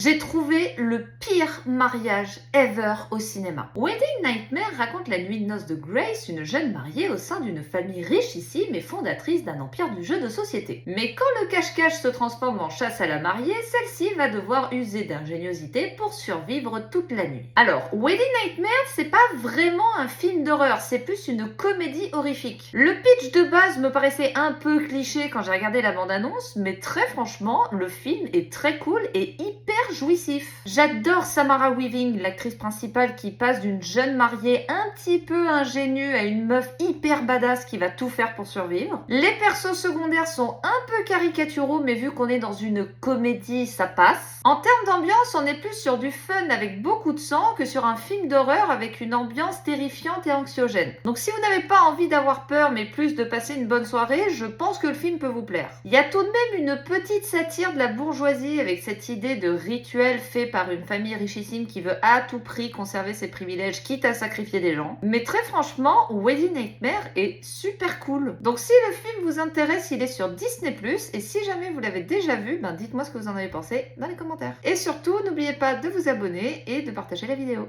J'ai trouvé le pire mariage ever au cinéma. Wedding Nightmare raconte la nuit de noces de Grace, une jeune mariée au sein d'une famille richissime et fondatrice d'un empire du jeu de société. Mais quand le cache-cache se transforme en chasse à la mariée, celle-ci va devoir user d'ingéniosité pour survivre toute la nuit. Alors, Wedding Nightmare, c'est pas vraiment un film d'horreur, c'est plus une comédie horrifique. Le pitch de base me paraissait un peu cliché quand j'ai regardé la bande-annonce, mais très franchement, le film est très cool et hyper jouissif. J'adore Samara Weaving, l'actrice principale qui passe d'une jeune mariée un petit peu ingénue à une meuf hyper badass qui va tout faire pour survivre. Les persos secondaires sont un peu caricaturaux, mais vu qu'on est dans une comédie, ça passe. En termes d'ambiance, on est plus sur du fun avec beaucoup de sang que sur un film d'horreur avec une ambiance terrifiante et anxiogène. Donc si vous n'avez pas envie d'avoir peur, mais plus de passer une bonne soirée, je pense que le film peut vous plaire. Il y a tout de même une petite satire de la bourgeoisie avec cette idée de rituel fait par une famille richissime qui veut à tout prix conserver ses privilèges, quitte à sacrifier des gens. Mais très franchement, Wedding Nightmare est super cool. Donc si le film vous intéresse, il est sur Disney+, et si jamais vous l'avez déjà vu, dites-moi ce que vous en avez pensé dans les commentaires. Et surtout, n'oubliez pas de vous abonner et de partager la vidéo.